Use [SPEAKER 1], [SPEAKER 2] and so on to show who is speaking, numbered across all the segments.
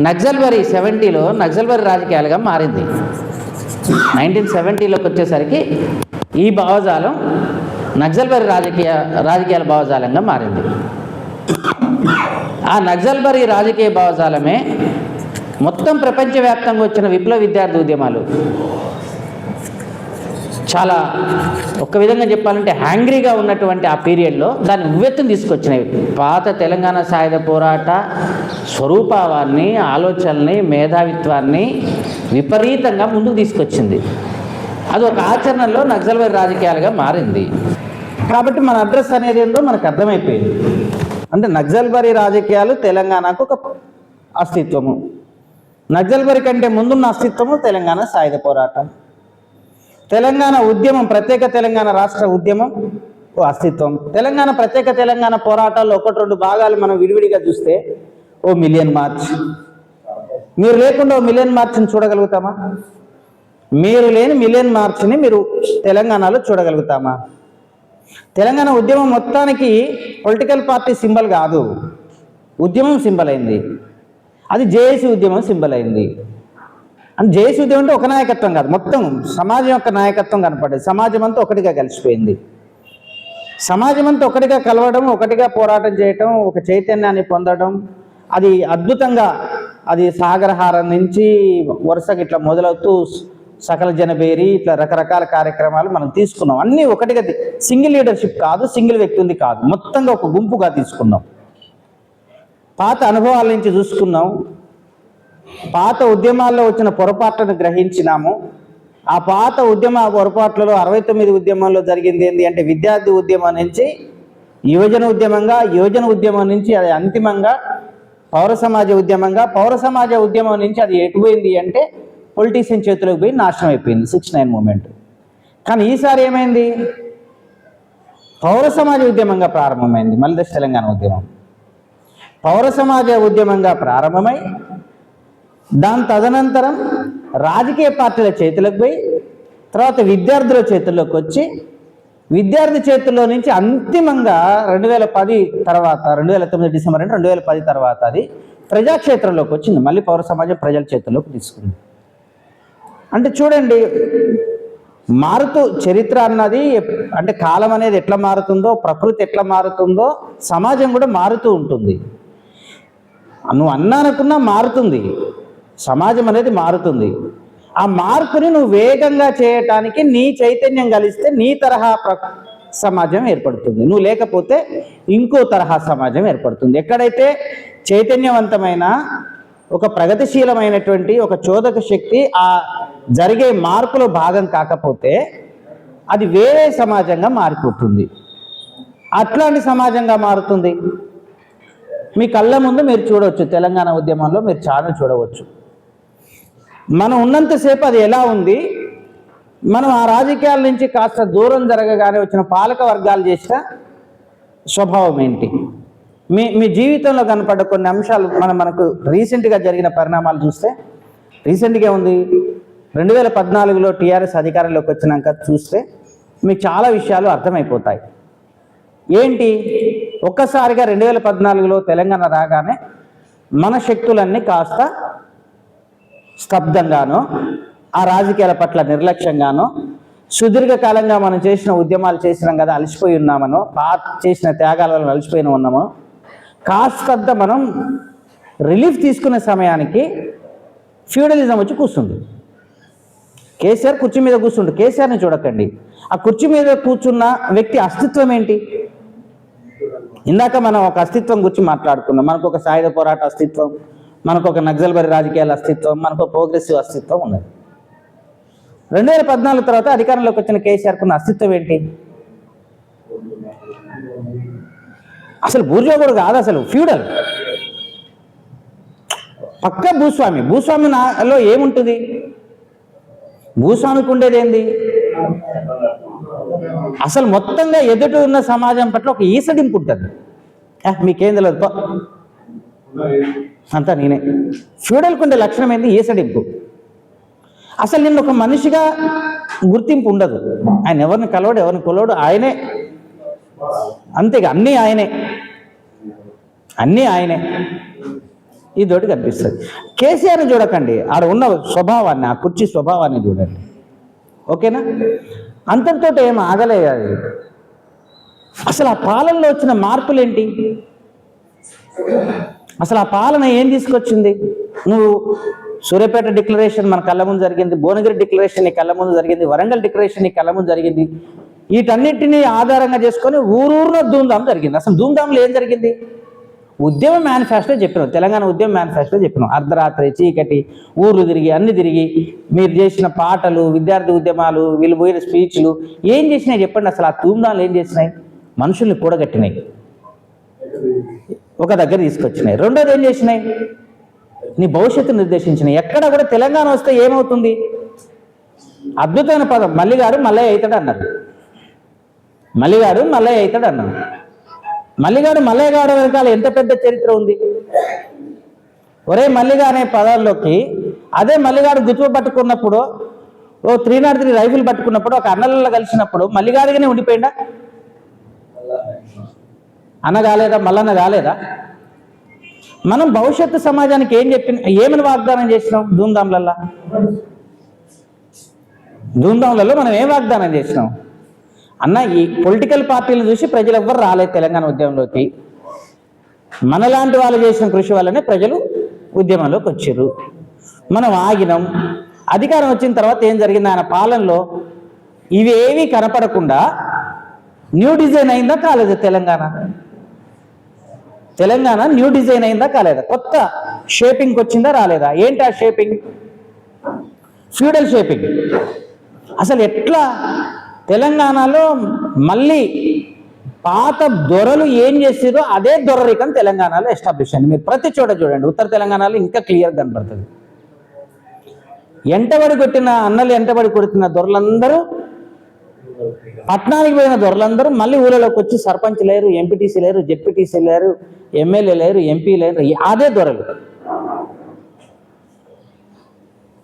[SPEAKER 1] నక్సల్బరీ 70లో నక్సల్బరీ రాజకీయాలుగా మారింది. 1970లోకి వచ్చేసరికి ఈ భావజాలం నక్సల్బరీ రాజకీయాల భావజాలంగా మారింది. ఆ నక్సల్బరీ రాజకీయ భావజాలమే మొత్తం ప్రపంచవ్యాప్తంగా వచ్చిన విప్లవ విద్యార్థి ఉద్యమాలు చాలా ఒక్క విధంగా చెప్పాలంటే హ్యాంగ్రీగా ఉన్నటువంటి ఆ పీరియడ్లో దాన్ని ఉవ్వెత్తును తీసుకొచ్చినవి. పాత తెలంగాణ సాయుధ పోరాట స్వరూపాన్ని, ఆలోచనల్ని, మేధావిత్వాన్ని విపరీతంగా ముందుకు తీసుకొచ్చింది. అది ఒక ఆచరణలో నక్సల్బరీ రాజకీయాలుగా మారింది. కాబట్టి మన అడ్రస్ అనేది ఏందో మనకు అర్థమైపోయింది. అంటే నక్సల్బరీ రాజకీయాలు తెలంగాణకు ఒక అస్తిత్వము, నక్సల్బరీ కంటే ముందున్న అస్తిత్వము తెలంగాణ సాయుధ పోరాటం, తెలంగాణ ఉద్యమం, ప్రత్యేక తెలంగాణ రాష్ట్ర ఉద్యమం ఓ అస్తిత్వం. తెలంగాణ ప్రత్యేక తెలంగాణ పోరాటాల్లో 1-2 భాగాలు మనం విడివిడిగా చూస్తే ఓ మిలియన్ మార్చ్. మీరు లేకుండా ఓ మిలియన్ మార్చ్ని చూడగలుగుతామా? మీరు లేని మిలియన్ మార్చ్ని మీరు తెలంగాణలో చూడగలుగుతామా? తెలంగాణ ఉద్యమం మొత్తానికి పొలిటికల్ పార్టీ సింబల్ కాదు, ఉద్యమం సింబల్ అయింది. అది జేఏసీ ఉద్యమం సింబల్ అయింది. అంటే జేఏసీ ఉద్యమం అంటే ఒక నాయకత్వం కాదు, మొత్తం సమాజం యొక్క నాయకత్వం కనపడేది. సమాజం అంతా ఒకటిగా కలిసిపోయింది. సమాజం అంతా ఒకటిగా కలవడం, ఒకటిగా పోరాటం చేయటం, ఒక చైతన్యాన్ని పొందడం, అది అద్భుతంగా, అది సాగరహారం నుంచి వరుసగా ఇట్లా మొదలవుతూ సకల జనబేరి ఇట్లా రకరకాల కార్యక్రమాలు మనం తీసుకున్నాం. అన్నీ ఒకటిగా, సింగిల్ లీడర్షిప్ కాదు, సింగిల్ వ్యక్తి ఉంది కాదు, మొత్తంగా ఒక గుంపుగా తీసుకున్నాం. పాత అనుభవాల నుంచి చూసుకున్నాం, పాత ఉద్యమాల్లో వచ్చిన పొరపాట్లను గ్రహించినాము. ఆ పాత ఉద్యమ పొరపాట్లలో 69 ఉద్యమంలో జరిగింది ఏంటి అంటే విద్యార్థి ఉద్యమం నుంచి యువజన ఉద్యమంగా, యువజన ఉద్యమం నుంచి అది అంతిమంగా పౌర సమాజ ఉద్యమంగా, పౌర సమాజ ఉద్యమం నుంచి అది ఎటుపోయింది అంటే పొలిటీషియన్ చేతులకు పోయి నాశనం అయిపోయింది 69 మూమెంట్. కానీ ఈసారి ఏమైంది? పౌర సమాజ ఉద్యమంగా ప్రారంభమైంది. మళ్ళీ తెలంగాణ ఉద్యమం పౌర సమాజ ఉద్యమంగా ప్రారంభమై దాని తదనంతరం రాజకీయ పార్టీల చేతులకు పోయి తర్వాత విద్యార్థుల చేతుల్లోకి వచ్చి విద్యార్థి చేతుల్లో నుంచి అంతిమంగా 2010 తర్వాత 2009 డిసెంబర్ అంటే 2010 తర్వాత అది ప్రజాక్షేత్రంలోకి వచ్చింది. మళ్ళీ పౌర సమాజం ప్రజల చేతుల్లోకి తీసుకుంది. అంటే చూడండి, మారుతూ చరిత్ర అన్నది అంటే కాలం అనేది ఎట్లా మారుతుందో, ప్రకృతి ఎట్లా మారుతుందో సమాజం కూడా మారుతూ ఉంటుంది. నువ్వు అన్నానుకున్నా మారుతుంది, సమాజం అనేది మారుతుంది. ఆ మార్పుని నువ్వు వేగంగా చేయటానికి నీ చైతన్యం కలిస్తే నీ తరహా సమాజం ఏర్పడుతుంది, నువ్వు లేకపోతే ఇంకో తరహా సమాజం ఏర్పడుతుంది. ఎక్కడైతే చైతన్యవంతమైన ఒక ప్రగతిశీలమైనటువంటి ఒక చోదక శక్తి ఆ జరిగే మార్పులో భాగం కాకపోతే అది వేరే సమాజంగా మారిపోతుంది. అట్లాంటి సమాజంగా మారుతుంది. మీ కళ్ళ ముందు మీరు చూడవచ్చు, తెలంగాణ ఉద్యమంలో మీరు చాలా చూడవచ్చు. మనం ఉన్నంతసేపు అది ఎలా ఉంది, మనం ఆ రాజకీయాల నుంచి కాస్త దూరం జరగగానే వచ్చిన పాలక వర్గాలు చేసిన స్వభావం ఏంటి, మీ జీవితంలో కనపడ్డ కొన్ని అంశాలు మనకు రీసెంట్గా జరిగిన పరిణామాలు చూస్తే, రీసెంట్గా ఉంది 2014లో టీఆర్ఎస్ అధికారంలోకి వచ్చినాక చూస్తే మీకు చాలా విషయాలు అర్థమైపోతాయి. ఏంటి, ఒక్కసారిగా 2014లో తెలంగాణ రాగానే మన శక్తులన్నీ కాస్త స్తబ్దంగానో, ఆ రాజకీయాల పట్ల నిర్లక్ష్యంగానో, సుదీర్ఘకాలంగా మనం చేసిన ఉద్యమాలు చేసినాం కదా అలసిపోయి ఉన్నామనో, చేసిన త్యాగాల వల్ల అలసిపోయిన ఉన్నామో, కాస్తంత మనం రిలీఫ్ తీసుకునే సమయానికి ఫ్యూడలిజం వచ్చి కూర్చుంది. కేసీఆర్ కుర్చీ మీద కూర్చుండు. కేసీఆర్ని చూడకండి, ఆ కుర్చీ మీద కూర్చున్న వ్యక్తి అస్తిత్వం ఏంటి? ఇందాక మనం ఒక అస్తిత్వం గురించి మాట్లాడుకున్నాం. మనకు ఒక సాయుధ పోరాట అస్తిత్వం, మనకు ఒక నక్సల్బరీ రాజకీయాల అస్తిత్వం, మనకు ప్రోగ్రెసివ్ అస్తిత్వం ఉన్నది. 2014 తర్వాత అధికారంలోకి వచ్చిన కేసీఆర్కున్న అస్తిత్వం ఏంటి? అసలు బూర్జువా కూడా కాదు, అసలు ఫ్యూడల్, పక్క భూస్వామి. భూస్వామిలో ఏముంటుంది? భూస్వామికి ఉండేది ఏంది? అసలు మొత్తంగా ఎదుటి ఉన్న సమాజం పట్ల ఒక ఈసడింపు ఉంటుంది. మీకేం తెలియదు, అంతా నేనే. ఫ్యూడల్కి ఉండే లక్షణం ఏంది? ఈసడింపు. అసలు నిన్ను ఒక మనిషిగా గుర్తింపు ఉండదు. ఆయన ఎవరిని కలవడు, ఎవరిని కొలవడు, ఆయనే అంతేగా అన్నీ ఆయనే, అన్నీ ఆయనే. ఇదొకటి కనిపిస్తుంది. కేసీఆర్ని చూడకండి, ఆడ ఉన్న స్వభావాన్ని, ఆ కుర్చీ స్వభావాన్ని చూడండి. ఓకేనా? అంతటితో ఏం ఆగలేదు అది. అసలు ఆ పాలనలో వచ్చిన మార్పులు ఏంటి? అసలు ఆ పాలన ఏం తీసుకొచ్చింది? నువ్వు సూర్యాపేట డిక్లరేషన్ మన కళ్ళ ముందు జరిగింది, భువనగిరి డిక్లరేషన్ నీ కళ్ళ ముందు జరిగింది, వరంగల్ డిక్లరేషన్ నీ కళ్ళ ముందు జరిగింది. వీటన్నిటినీ ఆధారంగా చేసుకొని ఊరూరులో ధూమ్ధాం జరిగింది. అసలు ధూమ్ధాంలో ఏం జరిగింది? ఉద్యమ మేనిఫెస్టో చెప్పినాం, తెలంగాణ ఉద్యమ మేనిఫెస్టో చెప్పినాం. అర్ధరాత్రి చీకటి ఊర్లు తిరిగి అన్ని తిరిగి మీరు చేసిన పాటలు, విద్యార్థి ఉద్యమాలు, వీళ్ళు పోయిన స్పీచ్లు ఏం చేసినాయి చెప్పండి? అసలు ఆ ధూమ్ధాంలు ఏం చేసినాయి? మనుషుల్ని కూడగట్టినాయి, ఒక దగ్గర తీసుకొచ్చినాయి. రెండోది ఏం చేసినాయి? నీ భవిష్యత్తు నిర్దేశించినాయి. ఎక్కడ కూడా తెలంగాణ వస్తే ఏమవుతుంది? అద్భుతమైన పదం, మల్లిగాడు మల్లయ్య అవుతాడు అన్నారు. మల్లిగాడు మల్లయ్య అవుతాడు అన్నారు. మల్లిగాడు మల్లయ్య గాడు వెనకాల ఎంత పెద్ద చరిత్ర ఉంది. ఒరే మల్లిగా అనే పదాల్లోకి అదే మల్లిగాడు గుర్తు పట్టుకున్నప్పుడు, ఓ 303 రైఫిల్ పట్టుకున్నప్పుడు, ఒక అన్నలలో కలిసినప్పుడు మల్లిగాడిగానే ఉండిపోయిందా? అన్న కాలేదా? మల్లన్న కాలేదా? మనం భవిష్యత్తు సమాజానికి ఏమని వాగ్దానం చేసినాం? ధూమ్ధాంలలో మనం ఏం వాగ్దానం చేసినాం అన్న? ఈ పొలిటికల్ పార్టీలను చూసి ప్రజలు ఎవ్వరు రాలేదు తెలంగాణ ఉద్యమంలోకి. మనలాంటి వాళ్ళు చేసిన కృషి వల్లనే ప్రజలు ఉద్యమంలోకి వచ్చారు. మనం ఆగినాం. అధికారం వచ్చిన తర్వాత ఏం జరిగింది? ఆయన పాలనలో ఇవేవి కనపడకుండా న్యూ డిజైన్ అయిందా కాలేదా? తెలంగాణ న్యూ డిజైన్ అయిందా కాలేదా? కొత్త షేపింగ్కి వచ్చిందా రాలేదా? ఏంటి ఆ షేపింగ్? Feudal shaping. అసలు ఎట్లా తెలంగాణలో మళ్ళీ పాత దొరలు ఏం చేసారో అదే దొరరికం తెలంగాణలో ఎస్టాబ్లిష్ అయింది. మీరు ప్రతి చోట చూడండి, ఉత్తర తెలంగాణలో ఇంకా క్లియర్గా కనపడుతుంది. ఎంటబడి కొట్టిన అన్నలు, ఎంటబడి కొడుతున్న దొరలందరూ, పట్టణానికి పోయిన దొరలందరూ మళ్ళీ ఊళ్ళలోకి వచ్చి సర్పంచ్ లేరు, ఎంపీటీసీ లేరు, జెడ్పీటీసీ లేరు, ఎమ్మెల్యే లేరు, ఎంపీ లేరు, అదే దొరలు.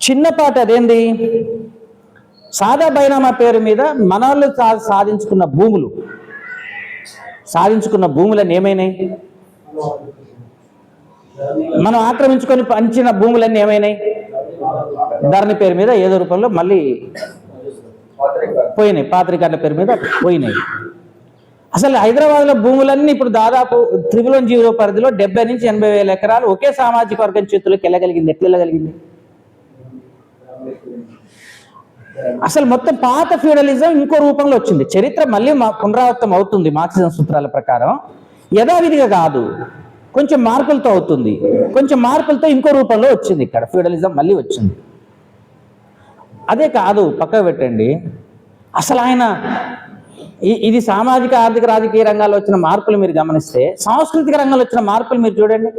[SPEAKER 1] చిన్నపాటి అదేంది? సాదా బైనామా పేరు మీద మనవాళ్ళు సాధించుకున్న భూములన్నీ ఏమైనాయి? మనం ఆక్రమించుకొని పంచిన భూములన్నీ ఏమైనాయి? ధరణి పేరు మీద ఏదో రూపంలో మళ్ళీ పోయినాయి, పాత్రికార్ల పేరు మీద పోయినాయి. అసలు హైదరాబాద్లో భూములన్నీ ఇప్పుడు దాదాపు 110 పరిధిలో 70 నుంచి 80 వేల ఎకరాలు ఒకే సామాజిక వర్గం చేతుల్లోకి వెళ్ళగలిగింది. ఎట్లా వెళ్ళగలిగింది? అసలు మొత్తం పాత ఫ్యూడలిజం ఇంకో రూపంలో వచ్చింది. చరిత్ర మళ్ళీ పునరావృతం అవుతుంది మార్క్సిజం సూత్రాల ప్రకారం. యథావిధిగా కాదు, కొంచెం మార్పులతో అవుతుంది. కొంచెం మార్పులతో ఇంకో రూపంలో వచ్చింది. ఇక్కడ ఫ్యూడలిజం మళ్ళీ వచ్చింది. అదే కాదు, పక్కకు పెట్టండి. అసలు ఆయన ఇది సామాజిక, ఆర్థిక, రాజకీయ రంగాల్లో వచ్చిన మార్పులు మీరు గమనిస్తే, సాంస్కృతిక రంగంలో వచ్చిన మార్పులు మీరు చూడండి.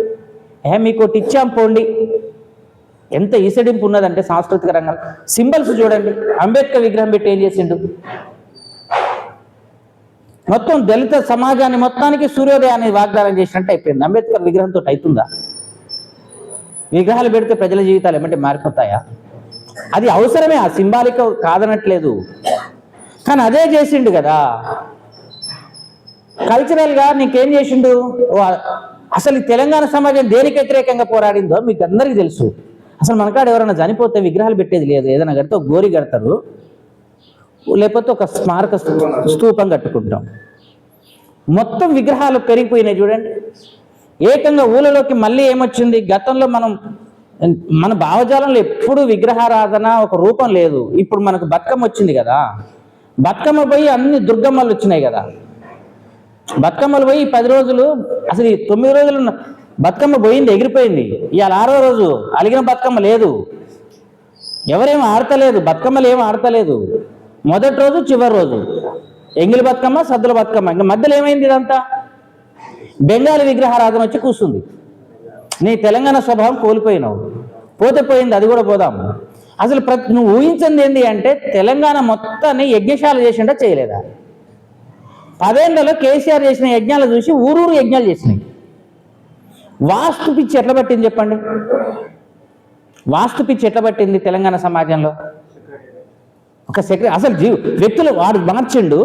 [SPEAKER 1] మీకు ఇచ్చాం పోండి, ఎంత ఈసడింపు ఉన్నదంటే సాంస్కృతిక రంగం. సింబల్స్ చూడండి, అంబేద్కర్ విగ్రహం పెట్టి ఏం చేసిండు? మొత్తం దళిత సమాజాన్ని మొత్తానికి సూర్యోదయాన్ని వాగ్దానం చేసినట్టు అయిపోయింది. అంబేద్కర్ విగ్రహంతో అవుతుందా? విగ్రహాలు పెడితే ప్రజల జీవితాలు ఏమంటే మారిపోతాయా? అది అవసరమే, ఆ సింబాలిక్ కాదనట్లేదు. కానీ అదే చేసిండు కదా. కల్చరల్గా నీకేం చేసిండు? అసలు తెలంగాణ సమాజం దేనికి వ్యతిరేకంగా పోరాడిందో మీకు అందరికీ తెలుసు. అసలు మనకాడ ఎవరైనా చనిపోతే విగ్రహాలు పెట్టేది లేదు. ఏదైనా కడితే ఒక గోరి కడతారు, లేకపోతే ఒక స్మారక స్తూపం కట్టుకుంటాం. మొత్తం విగ్రహాలు పెరిగిపోయినాయి చూడండి. ఏకంగా ఊళ్ళలోకి మళ్ళీ ఏమొచ్చింది? గతంలో మన భావజాలంలో ఎప్పుడు విగ్రహారాధన ఒక రూపం లేదు. ఇప్పుడు మనకు బతుకమ్మ వచ్చింది కదా, బతుకమ్మ పోయి అన్ని దుర్గమ్మలు వచ్చినాయి కదా. బతుకమ్మలు పోయి 10 రోజులు, అసలు 9 రోజులు బతుకమ్మ పోయింది, ఎగిరిపోయింది. ఇవాళ 6వ రోజు అలిగిన బతుకమ్మ లేదు, ఎవరేం ఆడతలేదు, బతుకమ్మలు ఏం ఆడతలేదు. మొదటి రోజు, చివరి రోజు ఎంగిలి బతుకమ్మ, సద్దుల బతుకమ్మ. ఇంకా మధ్యలో ఏమైంది? ఇదంతా బెంగాలీ విగ్రహారాధన వచ్చి కూర్చుంది. నీ తెలంగాణ స్వభావం కోల్పోయినావు. పోతే పోయింది, అది కూడా పోదాము. అసలు నువ్వు ఊహించింది ఏంటి అంటే తెలంగాణ మొత్తాన్ని యజ్ఞశాల చేసిండా చేయలేదా? 10 ఏళ్లలో కేసీఆర్ చేసిన యజ్ఞాలు చూసి ఊరూరు యజ్ఞాలు చేసినాయి. వాస్తు పిచ్చి ఎట్లా పట్టింది చెప్పండి? వాస్తు పిచ్చి ఎట్లా పట్టింది తెలంగాణ సమాజంలో? అసలు వ్యక్తులు వాడు మార్చిండు,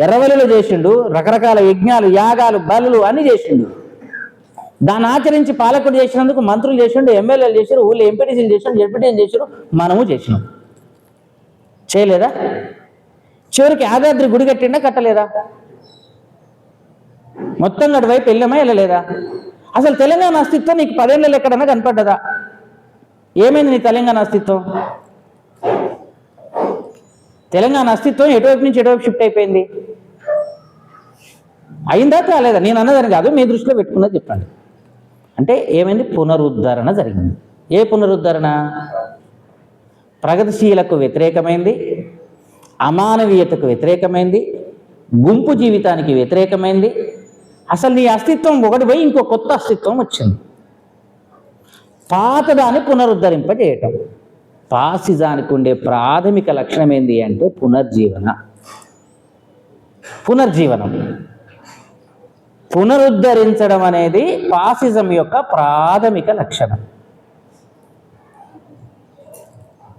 [SPEAKER 1] ఎర్రవెల్లిలో చేసిండు, రకరకాల యజ్ఞాలు యాగాలు బలులు అన్నీ చేసిండు. దాన్ని ఆచరించి పాలకుడు చేసినందుకు మంత్రులు చేసిండు, ఎమ్మెల్యేలు చేశారు, ఊళ్ళో ఎంపీటీసీలు చేసాడు, జడ్పీటీసీలు చేశారు, మనము చేసినాం. చేయలేదా? చివరికి యాదాద్రి గుడి కట్టిండా కట్టలేదా? మొత్తం అటువైపు వెళ్ళమా వెళ్ళలేదా? అసలు తెలంగాణ అస్తిత్వం నీకు 10 ఏళ్ళలో ఎక్కడన్నా కనపడ్డదా? ఏమైంది నీ తెలంగాణ అస్తిత్వం? తెలంగాణ అస్తిత్వం ఎటువైపు నుంచి ఎటువైపు షిఫ్ట్ అయిపోయింది? అయిందా కాలేదా? నేను అన్నదని కాదు, మీ దృష్టిలో పెట్టుకున్నది చెప్పండి. అంటే ఏమైంది? పునరుద్ధరణ జరిగింది. ఏ పునరుద్ధరణ? ప్రగతిశీలకు వ్యతిరేకమైంది, అమానవీయతకు వ్యతిరేకమైంది, గుంపు జీవితానికి వ్యతిరేకమైంది. అసలు నీ అస్తిత్వం ఒకటి పోయి ఇంకో కొత్త అస్తిత్వం వచ్చింది. పాతదాన్ని పునరుద్ధరింపజేయటం. ఫాసిజానికి ఉండే ప్రాథమిక లక్షణం ఏంటి అంటే పునర్జీవనం. పునరుద్ధరించడం అనేది ఫాసిజం యొక్క ప్రాథమిక లక్షణం.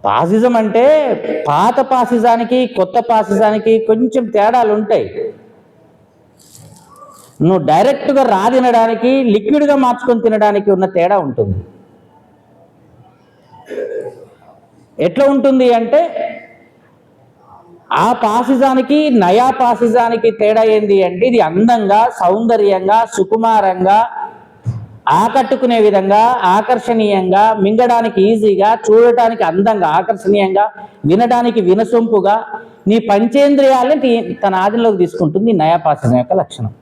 [SPEAKER 1] ఫాసిజం అంటే పాత ఫాసిజానికి కొత్త ఫాసిజానికి కొంచెం తేడాలు ఉంటాయి. నువ్వు డైరెక్ట్గా తినడానికి, లిక్విడ్గా మార్చుకొని తినడానికి ఉన్న తేడా ఉంటుంది. ఎట్లా ఉంటుంది అంటే ఆ ఫాసిజానికి నయా ఫాసిజానికి తేడా ఏంది అంటే ఇది అందంగా, సౌందర్యంగా, సుకుమారంగా, ఆకట్టుకునే విధంగా, ఆకర్షణీయంగా, మింగడానికి ఈజీగా, చూడటానికి అందంగా ఆకర్షణీయంగా, వినడానికి వినసొంపుగా నీ పంచేంద్రియాలని తన ఆధీనంలోకి తీసుకుంటుంది నయా ఫాసిజం యొక్క లక్షణం.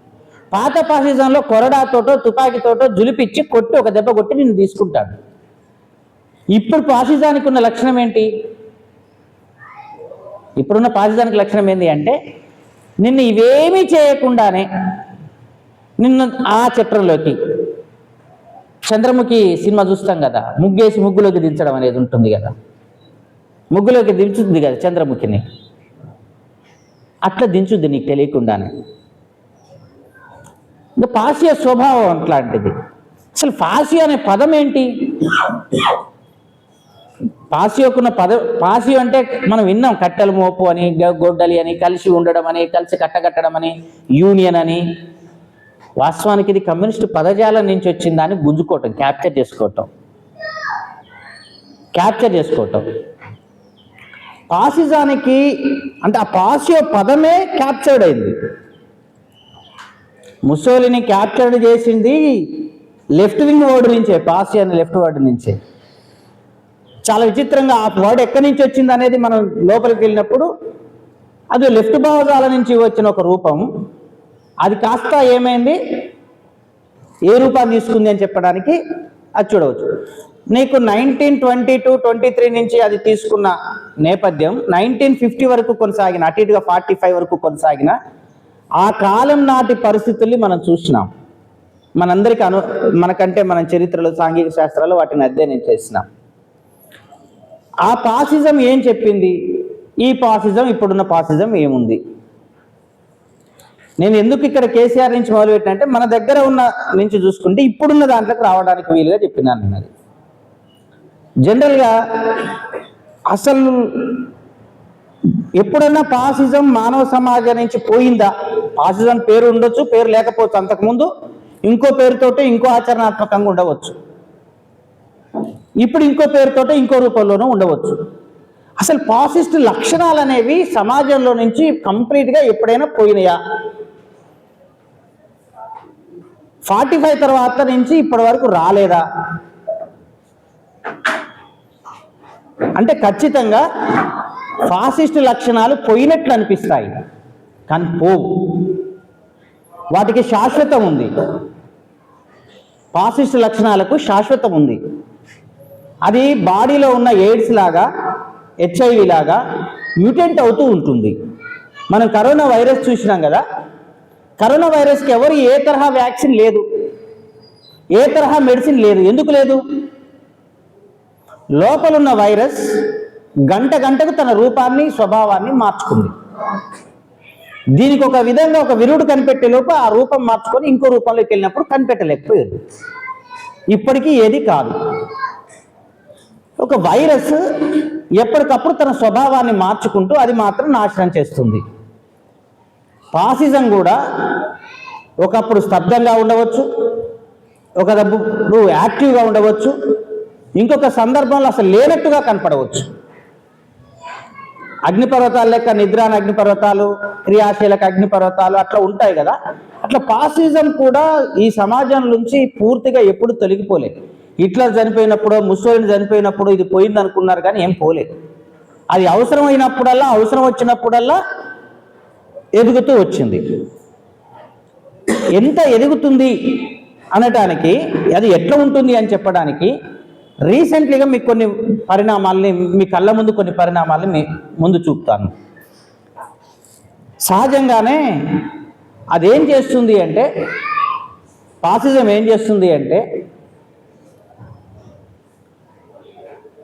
[SPEAKER 1] పాత ఫాసిజంలో కొరడాతోటో తుపాకీతోటో జులిపిచ్చి కొట్టి ఒక దెబ్బ కొట్టి నిన్ను తీసుకుంటాడు. ఇప్పుడు ఫాసిజానికి ఉన్న లక్షణం ఏంటి? ఇప్పుడున్న ఫాసిజానికి లక్షణం ఏంటి అంటే నిన్ను ఇవేమీ చేయకుండానే నిన్ను ఆ చక్రంలోకి, చంద్రముఖి సినిమా చూస్తాం కదా, ముగ్గేసి ముగ్గులోకి దించడం అనేది ఉంటుంది కదా, ముగ్గులోకి దించుతుంది కదా చంద్రముఖిని, అట్లా దించుద్ది నీకు తెలియకుండానే. ఇంకా ఫాసియ స్వభావం అట్లాంటిది. అసలు ఫాసియో అనే పదం ఏంటి? పాసియోకున్న పాసియో అంటే మనం విన్నాం, కట్టెలు మోపు అని, గొడ్డలి అని, కలిసి ఉండడం అని, కలిసి కట్టగట్టడం అని, యూనియన్ అని. వాస్తవానికి ఇది కమ్యూనిస్టు పదజాలం నుంచి వచ్చిన దాన్ని గుంజుకోవటం, క్యాప్చర్ చేసుకోవటం. పాసిజానికి అంటే ఆ పాసియో పదమే క్యాప్చర్డ్ అయింది. ముసోలిని క్యాప్చర్డ్ చేసింది లెఫ్ట్ వింగ్ వర్డ్ నుంచే, పాసియో అనే లెఫ్ట్ వర్డ్ నుంచే. చాలా విచిత్రంగా ఆ వర్డ్ ఎక్కడి నుంచి వచ్చింది అనేది మనం లోపలికి వెళ్ళినప్పుడు అది లెఫ్ట్ భావజాల నుంచి వచ్చిన ఒక రూపం. అది కాస్త ఏమైంది, ఏ రూపాన్ని తీసుకుంది అని చెప్పడానికి అది చూడవచ్చు. నీకు 1922-23 నుంచి అది తీసుకున్న నేపథ్యం 1950 వరకు కొనసాగిన, అటు ఇటుగా 45 వరకు కొనసాగిన ఆ కాలం నాటి పరిస్థితుల్ని మనం చూసినాం. మనందరికీ మనకంటే మనం చరిత్రలో, సాంఘిక శాస్త్రాలు వాటిని అధ్యయనం చేసినాం. ఆ ఫాసిజం ఏం చెప్పింది, ఈ ఫాసిజం, ఇప్పుడున్న ఫాసిజం ఏముంది? నేను ఎందుకు ఇక్కడ కేసీఆర్ నుంచి మొదలుపెట్టినంటే మన దగ్గర ఉన్న నుంచి చూసుకుంటే ఇప్పుడున్న దాంట్లోకి రావడానికి వీలుగా చెప్పినాను నేను. అది జనరల్గా అసలు ఎప్పుడన్నా ఫాసిజం మానవ సమాజం నుంచి పోయిందా? ఫాసిజం పేరు ఉండొచ్చు, పేరు లేకపోవచ్చు, అంతకుముందు ఇంకో పేరుతోటి ఇంకో ఆచరణాత్మకంగా ఉండవచ్చు, ఇప్పుడు ఇంకో పేరుతోటి ఇంకో రూపంలోనూ ఉండవచ్చు. అసలు ఫాసిస్ట్ లక్షణాలు అనేవి సమాజంలో నుంచి కంప్లీట్గా ఎప్పుడైనా పోయినాయా? 45 తర్వాత నుంచి ఇప్పటి వరకు రాలేదా అంటే ఖచ్చితంగా ఫాసిస్ట్ లక్షణాలు పోయినట్లు అనిపిస్తాయి, కానీ పోవు. వాటికి శాశ్వతం ఉంది. ఫాసిస్ట్ లక్షణాలకు శాశ్వతం ఉంది. అది బాడీలో ఉన్న ఎయిడ్స్ లాగా, హెచ్ఐవి లాగా మ్యూటెంట్ అవుతూ ఉంటుంది. మనం కరోనా వైరస్ చూసినాం కదా, కరోనా వైరస్కి ఎవరు ఏ తరహా వ్యాక్సిన్ లేదు, ఏ తరహా మెడిసిన్ లేదు. ఎందుకు లేదు? లోపలున్న వైరస్ గంటకు తన రూపాన్ని, స్వభావాన్ని మార్చుకుంది. దీనికి ఒక విధంగా ఒక విరుడు కనిపెట్టే లోపు ఆ రూపం మార్చుకొని ఇంకో రూపంలోకి వెళ్ళినప్పుడు కనిపెట్టలేకపోయేది. ఇప్పటికీ ఏది కాదు. ఒక వైరస్ ఎప్పటికప్పుడు తన స్వభావాన్ని మార్చుకుంటూ అది మాత్రం నాశనం చేస్తుంది. పాసిజం కూడా ఒకప్పుడు స్తబ్దంగా ఉండవచ్చు, ఒకప్పుడు యాక్టివ్గా ఉండవచ్చు, ఇంకొక సందర్భంలో అసలు లేనట్టుగా కనపడవచ్చు. అగ్నిపర్వతాలు లెక్క నిద్రాన అగ్నిపర్వతాలు, క్రియాశీలక అగ్నిపర్వతాలు అట్లా ఉంటాయి కదా. అట్లా పాసిజం కూడా ఈ సమాజం నుంచి పూర్తిగా ఎప్పుడు తొలగిపోలేదు. హిట్లర్ చనిపోయినప్పుడు, ముస్సోలిని చనిపోయినప్పుడు ఇది పోయింది అనుకున్నారు, కానీ ఏం పోలేదు. అది అవసరమైనప్పుడల్లా, అవసరం వచ్చినప్పుడల్లా ఎదుగుతూ వచ్చింది. ఎంత ఎదుగుతుంది అనటానికి, అది ఎట్లా ఉంటుంది అని చెప్పడానికి రీసెంట్లీగా మీకు కొన్ని పరిణామాలని, మీ కళ్ళ ముందు కొన్ని పరిణామాలని మీ ముందు చూపుతాను. సహజంగానే అదేం చేస్తుంది అంటే, పాసిజం ఏం చేస్తుంది అంటే,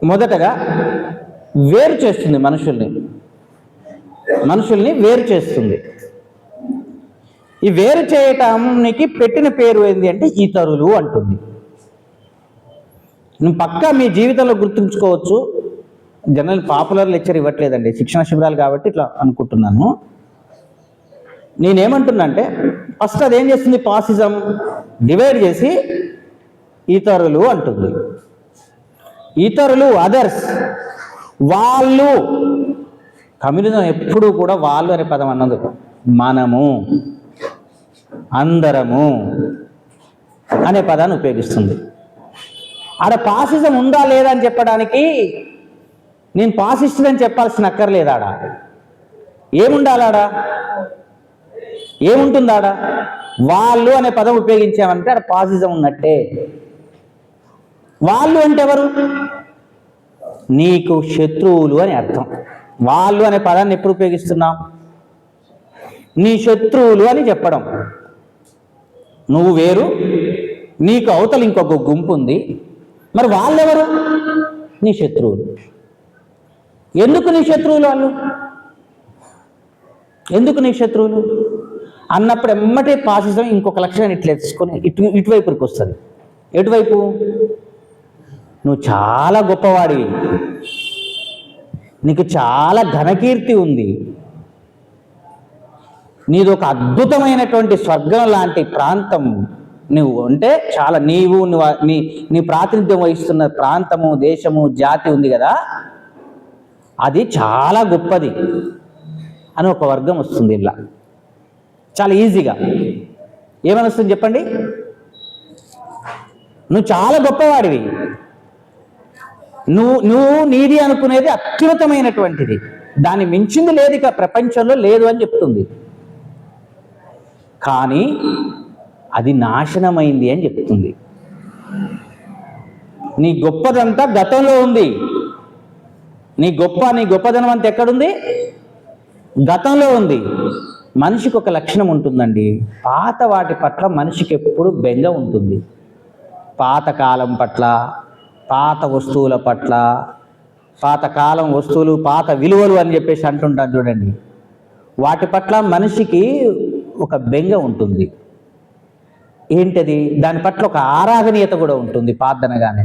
[SPEAKER 1] మొదటగా వేరు చేస్తుంది మనుషుల్ని వేరు చేస్తుంది. ఈ వేరు చేయటానికి పెట్టిన పేరు ఏంటి అంటే ఇతరులు అంటుంది. నువ్వు పక్కా మీ జీవితంలో గుర్తుంచుకోవచ్చు. జనరల్ పాపులర్ లెక్చర్ ఇవ్వట్లేదండి, శిక్షణ శిబిరాలు కాబట్టి ఇట్లా అనుకుంటున్నాను. నేనేమంటున్నా అంటే, ఫస్ట్ అదేం చేస్తుంది, పాసిజం డివైడ్ చేసి ఇతరులు అంటుంది. ఇతరులు, అదర్స్, వాళ్ళు. కమ్యూనిజం ఎప్పుడూ కూడా వాళ్ళు అనే పదం అన్నది, మనము, అందరము అనే పదాన్ని ఉపయోగిస్తుంది. ఆడ పాసిజం ఉందా లేదా అని చెప్పడానికి నేను పాసిస్ట్ అని చెప్పాల్సిన అక్కర్లేదు. ఆడ ఏముండాలాడా, ఏముంటుందాడ? వాళ్ళు అనే పదం ఉపయోగించామంటే ఆడ పాసిజం ఉన్నట్టే. వాళ్ళు అంటే ఎవరు? నీకు శత్రువులు అని అర్థం. వాళ్ళు అనే పదాన్ని ఎప్పుడు ఉపయోగిస్తున్నాం? నీ శత్రువులు అని చెప్పడం. నువ్వు వేరు, నీకు అవతల ఇంకొక గుంపు ఉంది, మరి వాళ్ళెవరు? నీ శత్రువులు. ఎందుకు నీ శత్రువులు వాళ్ళు? ఎందుకు నీ శత్రువులు అన్నప్పుడు ఎమ్మటే పాసిజం ఇంకొక లక్షణాన్ని ఇట్లా తెచ్చుకొని ఇటువైపుకి వస్తుంది. ఎటువైపు? నువ్వు చాలా గొప్పవాడివి, నీకు చాలా ఘనకీర్తి ఉంది, నీది ఒక అద్భుతమైనటువంటి స్వర్గం లాంటి ప్రాంతం నువ్వు అంటే చాలా, నీ ప్రాతినిధ్యం వహిస్తున్న ప్రాంతము, దేశము, జాతి ఉంది కదా, అది చాలా గొప్పది అని ఒక వర్గం వస్తుంది. ఇలా చాలా ఈజీగా ఏమని వస్తుంది చెప్పండి? నువ్వు చాలా గొప్పవాడివి, నువ్వు నీది అనుకునేది అత్యున్నతమైనటువంటిది, దాన్ని మించింది లేదు ఇక ప్రపంచంలో లేదు అని చెప్తుంది. కానీ అది నాశనమైంది అని చెప్తుంది. నీ గొప్పదంతా గతంలో ఉంది. నీ గొప్పదనం అంతా ఎక్కడుంది? గతంలో ఉంది. మనిషికి ఒక లక్షణం ఉంటుందండి, పాత వాటి పట్ల మనిషికి ఎప్పుడు బెంగ ఉంటుంది. పాతకాలం పట్ల, పాత వస్తువుల పట్ల, పాతకాలం వస్తువులు, పాత విలువలు అని చెప్పేసి అంటుంటాను చూడండి, వాటి పట్ల మనిషికి ఒక బెంగ ఉంటుంది. ఏంటది? దాని పట్ల ఒక ఆరాధనీయత కూడా ఉంటుంది. పాతనగానే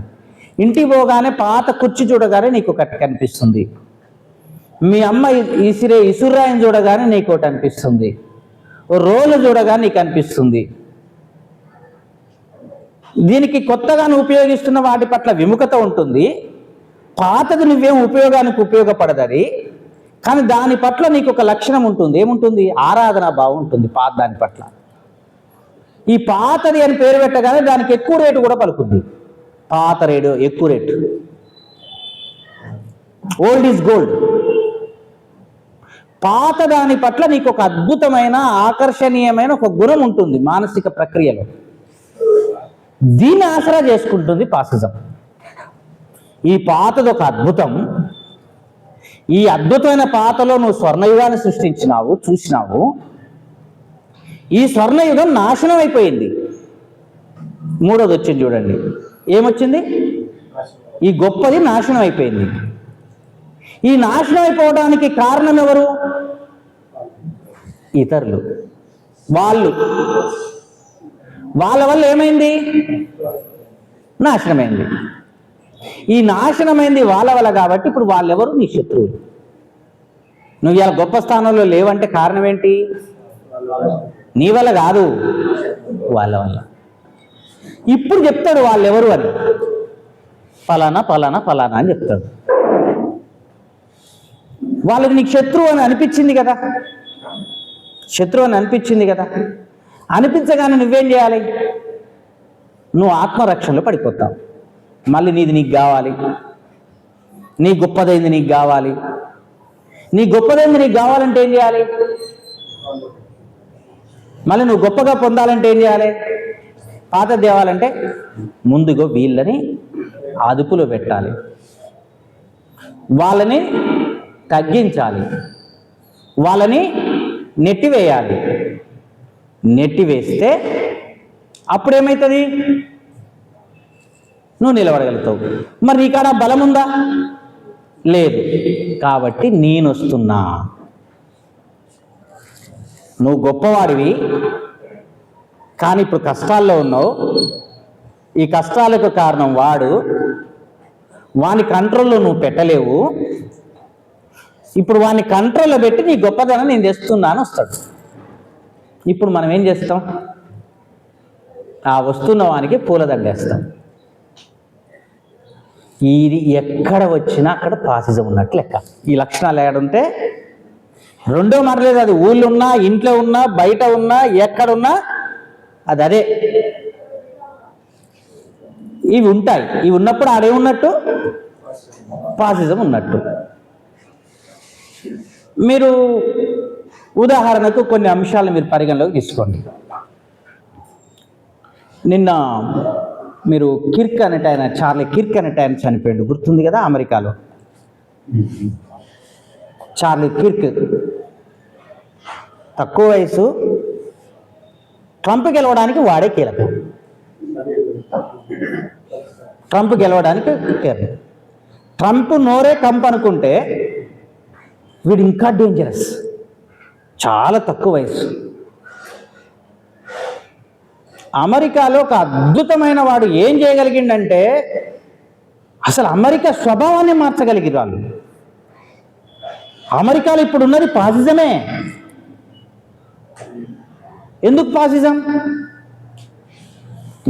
[SPEAKER 1] ఇంటికి పోగానే పాత కుర్చీ చూడగానే నీకు ఒకటి కనిపిస్తుంది, మీ అమ్మ ఇసురాయిని చూడగానే నీకు ఒకటి అనిపిస్తుంది, ఓ రోలు చూడగానే నీకు అనిపిస్తుంది. దీనికి కొత్తగా ఉపయోగిస్తున్న వాటి పట్ల విముఖత ఉంటుంది. పాతది నువ్వేం ఉపయోగానికి ఉపయోగపడదది, కానీ దాని పట్ల నీకు ఒక లక్షణం ఉంటుంది. ఏముంటుంది? ఆరాధనా భావం ఉంటుంది పాత దాని పట్ల. ఈ పాతది అని పేరు పెట్టగానే దానికి ఎక్కువ రేటు కూడా పలుకుద్ది. పాత రేటు, ఎక్కువ రేటు. Old is gold. పాత దాని పట్ల నీకు ఒక అద్భుతమైన, ఆకర్షణీయమైన ఒక గుణం ఉంటుంది మానసిక ప్రక్రియలో. దీన్ని ఆసరా చేసుకుంటుంది పాసిజం. ఈ పాతది ఒక అద్భుతం, ఈ అద్భుతమైన పాతలో నువ్వు స్వర్ణయుగాన్ని సృష్టించినావు, చూసినావు. ఈ స్వర్ణయుగం నాశనం అయిపోయింది. మూడోది వచ్చింది చూడండి, ఏమొచ్చింది? ఈ గొప్పది నాశనం అయిపోయింది. ఈ నాశనం అయిపోవడానికి కారణం ఎవరు? ఇతరులు, వాళ్ళు. వాళ్ళ వల్ల ఏమైంది? నాశనమైంది. ఈ నాశనమైంది వాళ్ళ వల్ల కాబట్టి ఇప్పుడు వాళ్ళెవరు నీ శత్రువులు. నువ్వు ఇలా గొప్ప స్థానంలో లేవంటే కారణం ఏంటి? నీ వల్ల కాదు, వాళ్ళ వల్ల. ఇప్పుడు చెప్తాడు వాళ్ళెవరు అని, ఫలానా ఫలానా ఫలానా అని చెప్తాడు. వాళ్ళకి నీకు శత్రువు అని అనిపించింది కదా, శత్రువు అని అనిపించింది కదా. అనిపించగానే నువ్వేం చేయాలి? నువ్వు ఆత్మరక్షణలో పడిపోతావు. మళ్ళీ నీది నీకు కావాలి, నీ గొప్పదైంది నీకు కావాలి. నీ గొప్పదైంది నీకు కావాలంటే ఏం చేయాలి? మళ్ళీ నువ్వు గొప్పగా పొందాలంటే ఏం చేయాలి? పాత తేవాలంటే ముందుగా వీళ్ళని అదుపులో పెట్టాలి, వాళ్ళని తగ్గించాలి, వాళ్ళని నెట్టివేయాలి. నెట్టివేస్తే అప్పుడేమవుతుంది? నువ్వు నిలబడగలుగుతావు. మరి నీకాడ బలం ఉందా? లేదు. కాబట్టి నేను వస్తున్నా. నువ్వు గొప్పవాడివి కానీ ఇప్పుడు కష్టాల్లో ఉన్నావు. ఈ కష్టాలకు కారణం వాడు, వాని కంట్రోల్లో నువ్వు పెట్టలేవు. ఇప్పుడు వాని కంట్రోల్లో పెట్టి నీ గొప్పదనం నేను తెస్తున్నాను వస్తాడు. ఇప్పుడు మనం ఏం చేస్తాం? ఆ వస్తున్న వానికి పూలదండేస్తాం. ఇది ఎక్కడ వచ్చినా అక్కడ ఫాసిజం ఉన్నట్టు లెక్క. ఈ లక్షణాలు ఏడుంటే రెండో మారలేదు. అది ఊళ్ళో ఉన్నా, ఇంట్లో ఉన్నా, బయట ఉన్నా, ఎక్కడున్నా అది అదే. ఇవి ఉంటాయి. ఇవి ఉన్నప్పుడు ఆడేమున్నట్టు? ఫాసిజం ఉన్నట్టు. మీరు ఉదాహరణకు కొన్ని అంశాలు మీరు పరిగణలోకి తీసుకోండి. నిన్న మీరు కిర్క్ అనేట ఆయన, చార్లీ కిర్క్ అనేట ఆయన చనిపోయాడు, గుర్తుంది కదా? అమెరికాలో చార్లీ కిర్క్. తక్కువ వయసు, ట్రంప్ గెలవడానికి వాడే కీలకం. ట్రంప్ గెలవడానికి కీలకం. ట్రంప్ నోరే కంప్ అనుకుంటే వీడు ఇంకా డేంజరస్. చాలా తక్కువ వయసు. అమెరికాలో ఒక అద్భుతమైన వాడు ఏం చేయగలిగిండంటే అసలు అమెరికా స్వభావాన్ని మార్చగలిగారు వాళ్ళు. అమెరికాలో ఇప్పుడు ఉన్నది ఫాసిజమే. ఎందుకు ఫాసిజం?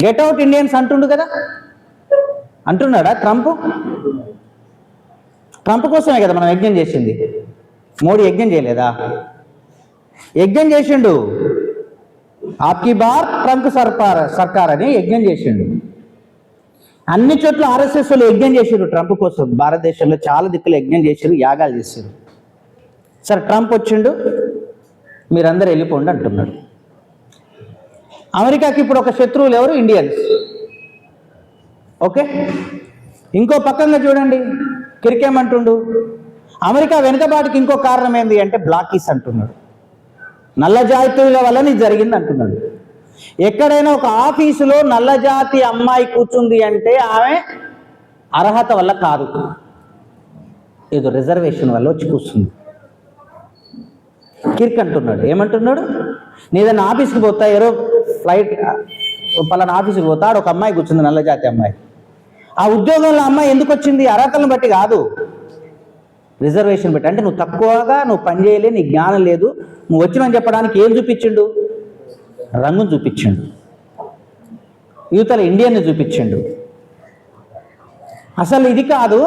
[SPEAKER 1] గెట్ అవుట్ ఇండియన్స్ అంటుండు కదా, అంటున్నాడా ట్రంప్? ట్రంప్ కోసమే కదా మనం యజ్ఞం చేసింది. మోడీ యజ్ఞం చేయలేదా? యజ్ఞం చేసిండు. ఆప్కి బార్ ట్రంప్ సర్కార్ అని యజ్ఞం చేసిండు. అన్ని చోట్ల ఆర్ఎస్ఎస్ వాళ్ళు యజ్ఞం చేసారు ట్రంప్ కోసం. భారతదేశంలో చాలా దిక్కులు యజ్ఞం చేశారు, యాగాలు చేశారు. సరే, ట్రంప్ వచ్చిండు, మీరందరూ వెళ్ళిపోండి అంటున్నాడు. అమెరికాకి ఇప్పుడు ఒక శత్రువులు ఎవరు? ఇండియన్స్. ఓకే, ఇంకో పక్కన చూడండి, కిరికేమంటుండు? అమెరికా వెనుకబాటుకి ఇంకో కారణం ఏంది అంటే బ్లాకీస్ అంటున్నాడు. నల్ల జాతీయుల వల్ల ఇది జరిగింది అంటున్నాడు. ఎక్కడైనా ఒక ఆఫీసులో నల్ల జాతి అమ్మాయి కూర్చుంది అంటే ఆమె అర్హత వల్ల కాదు, ఏదో రిజర్వేషన్ వల్ల వచ్చి కూర్చుంది. కిర్క్ అంటున్నాడు. ఏమంటున్నాడు? నేదన్నా ఆఫీస్కి పోతా, ఏరో ఫ్లైట్ పలానా ఆఫీస్కి పోతాడు, ఒక అమ్మాయి కూర్చుంది, నల్ల జాతి అమ్మాయి. ఆ ఉద్యోగంలో అమ్మాయి ఎందుకు వచ్చింది? అర్హతలను బట్టి కాదు, రిజర్వేషన్ పెట్టి. అంటే నువ్వు తక్కువగా, నువ్వు పని చేయలే, నీ జ్ఞానం లేదు, నువ్వు వచ్చినని చెప్పడానికి ఏం చూపించిండు? రంగును చూపించిండు. యువతల ఇండియన్ని చూపించిండు. అసలు ఇది కాదు,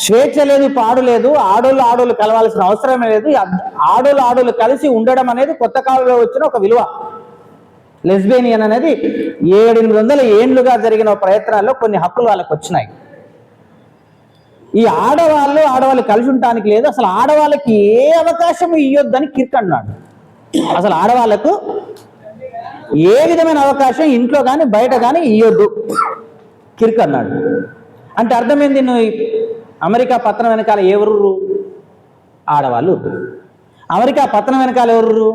[SPEAKER 1] స్వేచ్ఛ లేదు, పాడు లేదు, ఆడోళ్ళు కలవాల్సిన అవసరమే లేదు. ఆడోళ్ళు కలిసి ఉండడం అనేది కొత్త కాలంలో వచ్చిన ఒక విలువ. లెస్బియన్ అనేది 700-800 ఏండ్లుగా జరిగిన ప్రయత్నాల్లో కొన్ని హక్కులు వాళ్ళకి వచ్చినాయి. ఈ ఆడవాళ్ళు కలిసి ఉండటానికి లేదు, అసలు ఆడవాళ్ళకి ఏ అవకాశం ఇవ్వద్దని కిర్క్ అన్నాడు. అసలు ఆడవాళ్లకు ఏ విధమైన అవకాశం ఇంట్లో కానీ బయట కానీ ఇవ్వద్దు కిర్క్ అన్నాడు. అంటే అర్థమైంది, నువ్వు అమెరికా పతనం వెనకాల ఎవరు? ఆడవాళ్ళు. అమెరికా పతనం వెనకాల ఎవరు?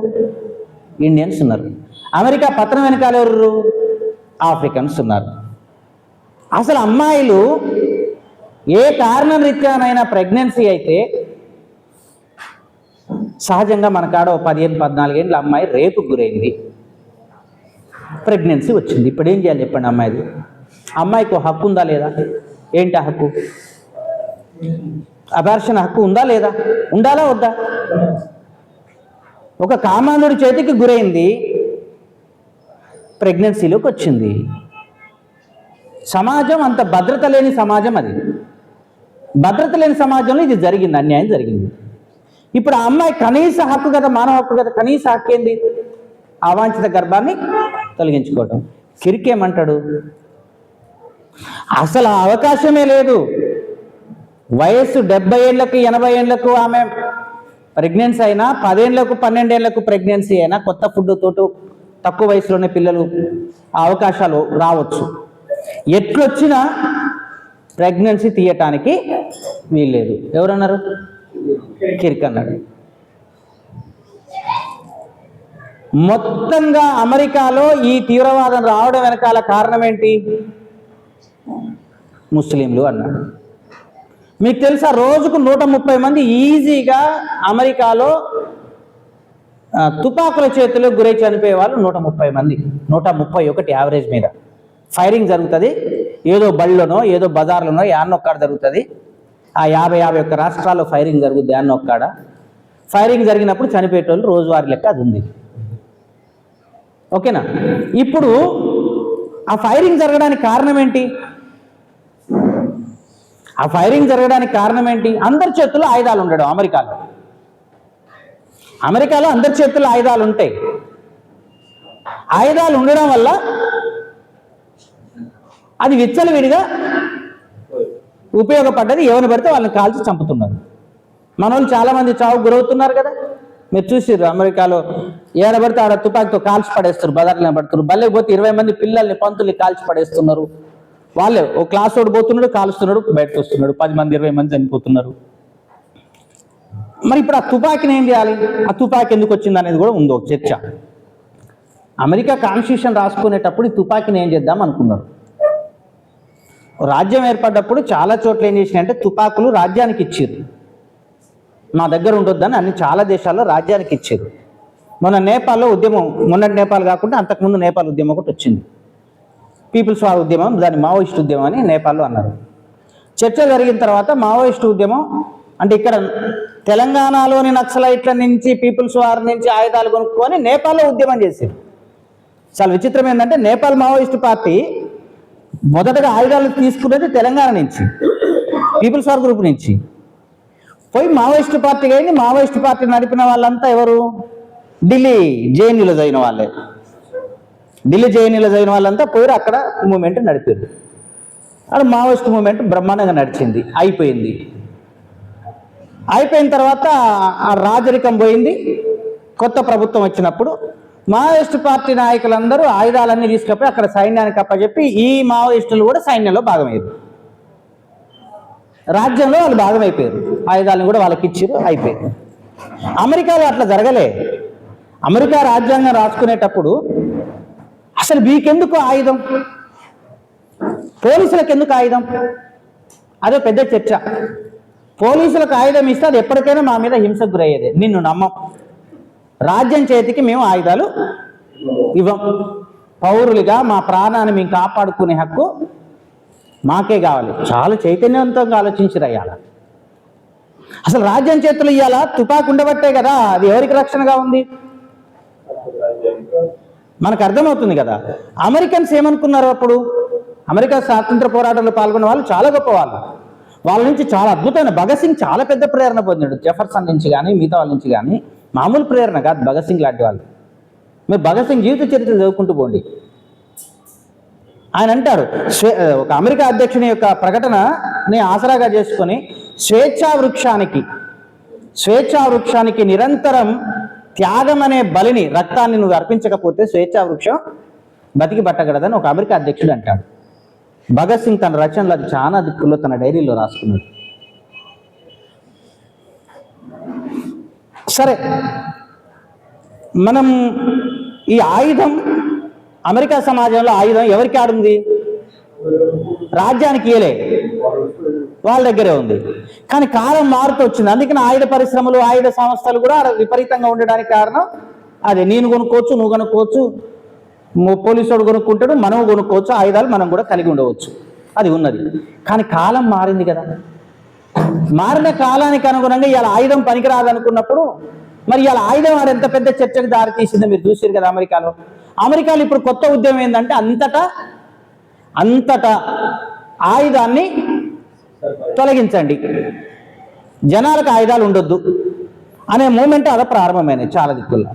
[SPEAKER 1] ఇండియన్స్ ఉన్నారు. అమెరికా పతనం వెనకాల ఎవరు? ఆఫ్రికన్స్ ఉన్నారు. అసలు అమ్మాయిలు ఏ కారణం రీత్యానైనా ప్రెగ్నెన్సీ అయితే సహజంగా మన కాడ 15-14 ఏళ్ళ అమ్మాయి రేపుకు గురైంది, ప్రెగ్నెన్సీ వచ్చింది. ఇప్పుడు ఏం చేయాలి చెప్పండి? అమ్మాయికి హక్కు ఉందా లేదా? ఏంటి ఆ హక్కు? అబార్షన్ హక్కు ఉందా లేదా? ఉండాలా వద్దా? ఒక కామాంధుడి చేతికి గురైంది, ప్రెగ్నెన్సీలోకి వచ్చింది. సమాజం అంత భద్రత లేని సమాజం అది. భద్రత లేని సమాజంలో ఇది జరిగింది, అన్యాయం జరిగింది. ఇప్పుడు ఆ అమ్మాయి కనీస హక్కు కదా, మానవ హక్కు కదా, కనీస హక్కు ఏంది? అవాంఛిత గర్భాన్ని తొలగించుకోవటం. కిరికేమంటాడు? అసలు ఆ అవకాశమే లేదు. వయస్సు 70 ఏళ్లకు 80 ఏళ్లకు ఆమె ప్రెగ్నెన్సీ అయినా, 10 ఏళ్లకు 12 ఏళ్లకు ప్రెగ్నెన్సీ అయినా, కొత్త ఫుడ్ తోటి తక్కువ వయసులోనే పిల్లలు ఆ అవకాశాలు రావచ్చు. ఎట్లొచ్చినా ప్రెగ్నెన్సీ తీయటానికి వీల్లేదు. ఎవరన్నారు? కిర్క్ అన్నాడు. మొత్తంగా అమెరికాలో ఈ తీవ్రవాదం రావడం వెనకాల కారణం ఏంటి? ముస్లింలు అన్నాడు. మీకు తెలుసా, రోజుకు 130 మంది ఈజీగా అమెరికాలో తుపాకుల చేతిలో గురై చనిపోయే వాళ్ళు 130 మంది, 131 యావరేజ్ మీద. ఫైరింగ్ జరుగుతుంది, ఏదో బళ్ళలోనో ఏదో బజార్లోనో యాన్నొక్కడ జరుగుతుంది. ఆ 51 రాష్ట్రాల్లో ఫైరింగ్ జరుగుద్ది యాన్నొక్కడ. ఫైరింగ్ జరిగినప్పుడు చనిపోయేటోళ్ళు రోజువారీ లెక్క అది ఉంది. ఓకేనా? ఇప్పుడు ఆ ఫైరింగ్ జరగడానికి కారణం ఏంటి? ఆ ఫైరింగ్ జరగడానికి కారణం ఏంటి? అందరి చేతుల్లో ఆయుధాలు ఉండడం. అమెరికాలో అందరి చేతుల్లో ఆయుధాలు ఉంటాయి. ఆయుధాలు ఉండడం వల్ల అది విచ్చలవిడిగా ఉపయోగపడ్డది. ఎవరిని పడితే వాళ్ళని కాల్చి చంపుతున్నారు. మన వాళ్ళు చాలామంది చావుకు గురవుతున్నారు కదా. మీరు చూసిర్రు, అమెరికాలో ఏడబడితే ఆడ తుపాకీతో కాల్చి పడేస్తారు, బజార్లో పడుతున్నారు. బల్లెకి పోతే 20 మంది పిల్లల్ని, పంతుల్ని కాల్చి పడేస్తున్నారు. వాళ్ళే ఓ క్లాస్ వాడు పోతున్నాడు, కాలుస్తున్నాడు, బయటకు వస్తున్నాడు, 10 మంది 20 మంది చనిపోతున్నారు. మరి ఇప్పుడు ఆ తుపాకీని ఏం చేయాలి? ఆ తుపాకీ ఎందుకు వచ్చింది అనేది కూడా ఉంది ఒక చర్చ. అమెరికా కాన్స్టిట్యూషన్ రాసుకునేటప్పుడు ఈ తుపాకీని ఏం చేద్దాం అనుకున్నారు. రాజ్యం ఏర్పడ్డప్పుడు చాలా చోట్ల ఏం చేసినాయంటే తుపాకులు రాజ్యానికి ఇచ్చారు. మా దగ్గర ఉండొద్దని అన్ని చాలా దేశాల్లో రాజ్యానికి ఇచ్చారు. మొన్న నేపాల్లో ఉద్యమం, మొన్నటి నేపాల్ కాకుండా అంతకుముందు నేపాల్ ఉద్యమం ఒకటి వచ్చింది, పీపుల్స్ వార్ ఉద్యమం, దాన్ని మావోయిస్ట్ ఉద్యమం అని నేపాల్లో అన్నారు. చర్చ జరిగిన తర్వాత మావోయిస్ట్ ఉద్యమం అంటే ఇక్కడ తెలంగాణలోని నక్సలైట్ల నుంచి, పీపుల్స్ వార్ నుంచి ఆయుధాలు కొనుక్కొని నేపాల్లో ఉద్యమం చేశారు. చాలా విచిత్రం ఏంటంటే నేపాల్ మావోయిస్ట్ పార్టీ మొదటగా ఆయుధాలు తీసుకున్నది తెలంగాణ నుంచి, పీపుల్స్ వార్ గ్రూప్ నుంచి. పోయి మావోయిస్ట్ పార్టీకి అయింది. మావోయిస్ట్ పార్టీ నడిపిన వాళ్ళంతా ఎవరు? ఢిల్లీ జేఎన్యూలో చదివిన వాళ్ళే. ఢిల్లీ జేఎన్యూలో చదివిన వాళ్ళంతా పోయి అక్కడ మూమెంట్ నడిపారు. అక్కడ మావోయిస్ట్ మూమెంట్ బ్రహ్మాండంగా నడిచింది. అయిపోయిన తర్వాత ఆ రాజరికం పోయింది. కొత్త ప్రభుత్వం వచ్చినప్పుడు మావోయిస్ట్ పార్టీ నాయకులందరూ ఆయుధాలన్నీ తీసుకపోయి అక్కడ సైన్యానికి అప్పచెప్పి ఈ మావోయిస్టులు కూడా సైన్యంలో భాగమయ్యారు. రాజ్యంలో వాళ్ళు భాగమైపోయారు. ఆయుధాలను కూడా వాళ్ళకి ఇచ్చారు, అయిపోయారు. అమెరికాలో అట్లా జరగలే. అమెరికా రాజ్యాంగం రాసుకునేటప్పుడు అసలు మీకెందుకు ఆయుధం, పోలీసులకు ఎందుకు ఆయుధం? అదే పెద్ద చర్చ. పోలీసులకు ఆయుధం ఇస్తే అది ఎప్పటికైనా మా మీద హింసకు గురయ్యేది. నిన్ను నమ్మం. రాజ్యం చేతికి మేము ఆయుధాలు ఇవ్వం. పౌరులుగా మా ప్రాణాన్ని మేము కాపాడుకునే హక్కు మాకే కావాలి. చాలా చైతన్యవంతంగా ఆలోచించిరయ్యాల. అసలు రాజ్యం చేతులు ఇవ్వాలా? తుపాకు ఉండబట్టే కదా అది ఎవరికి రక్షణగా ఉంది మనకు అర్థమవుతుంది కదా. అమెరికన్స్ ఏమనుకున్నారు అప్పుడు? అమెరికా స్వాతంత్ర పోరాటంలో పాల్గొన్న వాళ్ళు చాలా గొప్ప వాళ్ళు. వాళ్ళ నుంచి చాలా అద్భుతమైన, భగత్ సింగ్ చాలా పెద్ద ప్రేరణ పొందాడు. జెఫర్సన్ నుంచి కానీ మిగతా వాళ్ళ నుంచి కానీ. మామూలు ప్రేరణ కాదు భగత్ సింగ్ లాంటి వాళ్ళు. మీరు భగత్ సింగ్ జీవిత చరిత్ర చదువుకుంటూ పోండి. ఆయన అంటారు, ఒక అమెరికా అధ్యక్షుని యొక్క ప్రకటనని ఆసరాగా చేసుకొని స్వేచ్ఛా వృక్షానికి నిరంతరం త్యాగం అనే బలిని, రక్తాన్ని నువ్వు అర్పించకపోతే స్వేచ్ఛా వృక్షం బతికి పట్టగలదని ఒక అమెరికా అధ్యక్షుడు అంటాడు. భగత్ సింగ్ తన రచనలు అది చాలా దిక్కుల్లో తన డైరీలో రాసుకున్నాడు. సరే, మనం ఈ ఆయుధం అమెరికా సమాజంలో ఆయుధం ఎవరికి ఆడుంది? రాజ్యానికి ఇయలే, వాళ్ళ దగ్గరే ఉంది. కానీ కాలం మారుతూ వచ్చింది. అందుకని ఆయుధ పరిశ్రమలు, ఆయుధ సంస్థలు కూడా విపరీతంగా ఉండడానికి కారణం అదే. నేను కొనుక్కోవచ్చు, నువ్వు కొనుక్కోవచ్చు, పోలీసు వాడు కొనుక్కుంటాడు, మనం కొనుక్కోవచ్చు, ఆయుధాలు మనం కూడా కలిగి ఉండవచ్చు. అది ఉన్నది. కానీ కాలం మారింది కదా, మారిన కాలానికి అనుగుణంగా ఇలా ఆయుధం పనికిరాదనుకున్నప్పుడు మరి ఇలా ఆయుధం ఆడ ఎంత పెద్ద చర్చకు దారి తీసిందో మీరు చూసారు కదా. అమెరికాలో ఇప్పుడు కొత్త ఉద్యమం ఏంటంటే అంతటా ఆయుధాన్ని తొలగించండి, జనాలకు ఆయుధాలు ఉండొద్దు అనే మూమెంట్ అలా ప్రారంభమైనది చాలా దిక్కుల్లో.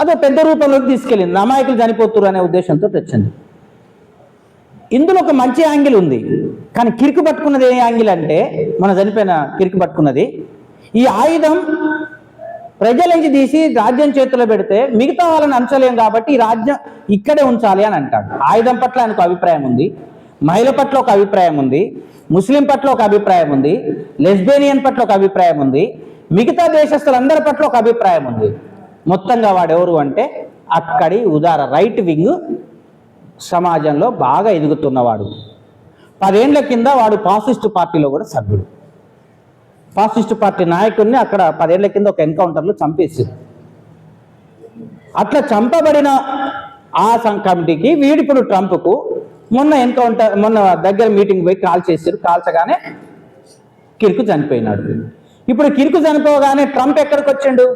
[SPEAKER 1] అదో పెద్ద రూపంలోకి తీసుకెళ్ళింది, అమాయకులు చనిపోతున్నారు అనే ఉద్దేశంతో వచ్చింది. ఇందులో ఒక మంచి యాంగిల్ ఉంది, కానీ కిరికి పట్టుకున్నది ఏ యాంగిల్ అంటే మన చనిపోయిన కిరికి పట్టుకున్నది ఈ ఆయుధం ప్రజల నుంచి తీసి రాజ్యం చేతిలో పెడితే మిగతా వాళ్ళని అంచలేం కాబట్టి ఈ రాజ్యం ఇక్కడే ఉంచాలి అని అంటాడు. ఆయుధం పట్ల ఆయనకు అభిప్రాయం ఉంది, మహిళ పట్ల ఒక అభిప్రాయం ఉంది, ముస్లిం పట్ల ఒక అభిప్రాయం ఉంది, లెస్బేనియన్ పట్ల ఒక అభిప్రాయం ఉంది, మిగతా దేశస్తులందరి పట్ల ఒక అభిప్రాయం ఉంది. మొత్తంగా వాడెవరు అంటే అక్కడి ఉదార రైట్ వింగ్ సమాజంలో బాగా ఎదుగుతున్నవాడు. 10 ఏళ్ల కింద వాడు ఫాసిస్ట్ పార్టీలో కూడా సభ్యుడు. ఫాసిస్ట్ పార్టీ నాయకుడిని అక్కడ 10 ఏళ్ల కింద ఒక ఎన్కౌంటర్లో చంపేసింది. అట్లా చంపబడిన ఆ కమిటీకి వీడిప్పుడు ట్రంప్కు మొన్న దగ్గర మీటింగ్ పోయి కాల్ చేశారు. కాల్చగానే కిర్కు చనిపోయినాడు. ఇప్పుడు కిర్కు చనిపోగానే ట్రంప్ ఎక్కడికి వచ్చిండు?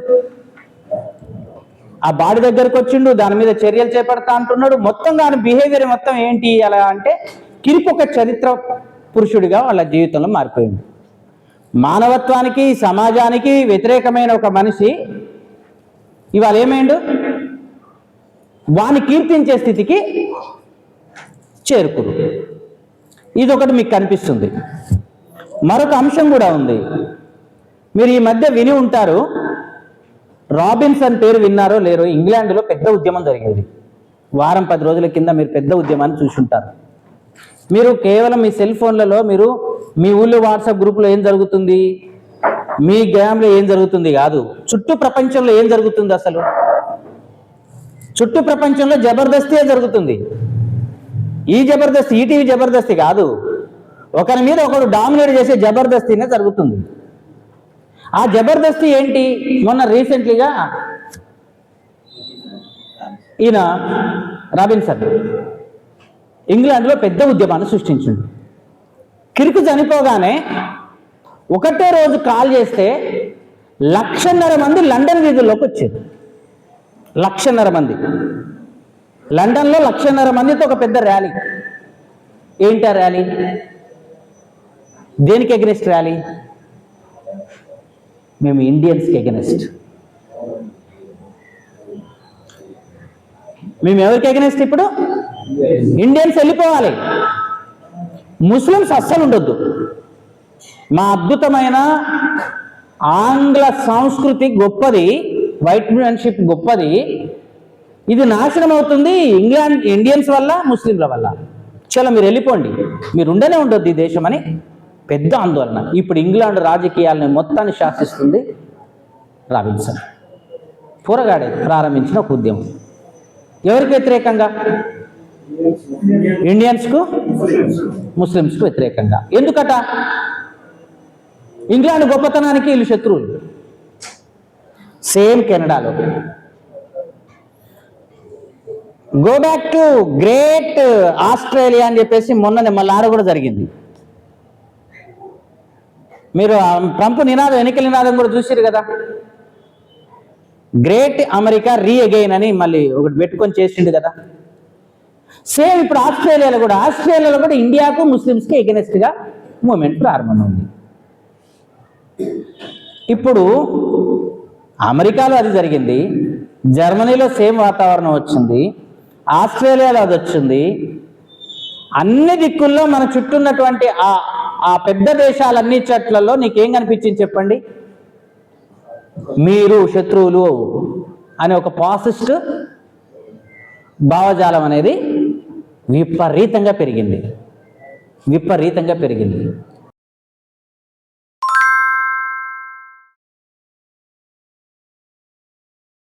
[SPEAKER 1] ఆ బాడీ దగ్గరకు వచ్చిండు, దాని మీద చర్యలు చేపడతా అంటున్నాడు. మొత్తం దాని బిహేవియర్ మొత్తం ఏంటి అలా అంటే కిర్కు ఒక చరిత్ర పురుషుడిగా వాళ్ళ జీవితంలో మారిపోయింది. మానవత్వానికి సమాజానికి వ్యతిరేకమైన ఒక మనిషి ఇవాళ ఏమైండు? వాని కీర్తించే స్థితికి చేరుకురు. ఇది ఒకటి మీకు కనిపిస్తుంది. మరొక అంశం కూడా ఉంది, మీరు ఈ మధ్య విని ఉంటారు, రాబిన్సన్ పేరు విన్నారో లేరో, ఇంగ్లాండ్లో పెద్ద ఉద్యమం జరిగేది. వారం 10 రోజుల కింద మీరు పెద్ద ఉద్యమాన్ని చూసుంటారు. మీరు కేవలం మీ సెల్ ఫోన్లలో మీరు మీ ఊళ్ళో వాట్సాప్ గ్రూప్లో ఏం జరుగుతుంది, మీ గ్రామంలో ఏం జరుగుతుంది కాదు, చుట్టూ ప్రపంచంలో ఏం జరుగుతుంది, అసలు చుట్టూ ప్రపంచంలో జబర్దస్తియే జరుగుతుంది. ఈ జబర్దస్త్ ఈటీవీ జబర్దస్తి కాదు, ఒకరి మీద ఒకడు డామినేట్ చేసే జబర్దస్తినే జరుగుతుంది. ఆ జబర్దస్తి ఏంటి? మొన్న రీసెంట్లీగా ఈయన రాబిన్సన్ ఇంగ్లాండ్లో పెద్ద ఉద్యమాన్ని సృష్టించిండు. కిర్కు చనిపోగానే ఒకటే రోజు కాల్ చేస్తే 1,50,000 మంది లండన్ వీధుల్లోకి వచ్చారు. 1,50,000 మంది లండన్లో 1,50,000 మందితో ఒక పెద్ద ర్యాలీ. ఏంటి ఆ ర్యాలీ? దేనికి ఎగనెస్ట్ ర్యాలీ? మేము ఇండియన్స్కి ఎగనెస్ట్. మేము ఎవరికి ఎగనెస్ట్? ఇప్పుడు ఇండియన్స్ వెళ్ళిపోవాలి, ముస్లిమ్స్ అస్సలు ఉండొద్దు. మా అద్భుతమైన ఆంగ్ల సంస్కృతి గొప్పది, వైట్ మ్యాన్షిప్ గొప్పది, ఇది నాశనం అవుతుంది ఇండియన్స్ వల్ల, ముస్లింల వల్ల. చాలా మీరు వెళ్ళిపోండి, మీరు ఉండనే ఉండొద్దు ఈ దేశం అని పెద్ద ఆందోళన. ఇప్పుడు ఇంగ్లాండ్ రాజకీయాలను మొత్తాన్ని శాసిస్తుంది రాబిన్సన్. పోరగాడే ప్రారంభించిన ఒక ఉద్యమం. ఎవరికి వ్యతిరేకంగా? ఇండియన్స్కు, ముస్లిమ్స్కు వ్యతిరేకంగా. ఎందుకట? ఇంగ్లాండ్ గొప్పతనానికి వీళ్ళు శత్రువులు. సేమ్ కెనడాలో go back to great Australia అని చెప్పేసి మొన్ననే మళ్ళీ ఆడ కూడా జరిగింది. మీరు ట్రంప్ నినాదం, ఎన్నికల నినాదం కూడా చూసారు కదా, గ్రేట్ అమెరికా రీ అగైన్ అని మళ్ళీ ఒకటి పెట్టుకొని చేసిండు కదా. సేమ్ ఇప్పుడు ఆస్ట్రేలియాలో కూడా ఇండియాకు ముస్లిమ్స్కి ఎగనెస్ట్గా మూమెంట్ ప్రారంభమైంది. ఇప్పుడు అమెరికాలో అది జరిగింది, జర్మనీలో సేమ్ వాతావరణం వచ్చింది, ఆస్ట్రేలియాలో అది వచ్చింది. అన్ని దిక్కుల్లో మన చుట్టూ ఉన్నటువంటి ఆ పెద్ద దేశాలన్ని చోట్లలో నీకేం కనిపించింది చెప్పండి? మీరు శత్రువులు అనే ఒక ఫాసిస్ట్ భావజాలం అనేది విపరీతంగా పెరిగింది.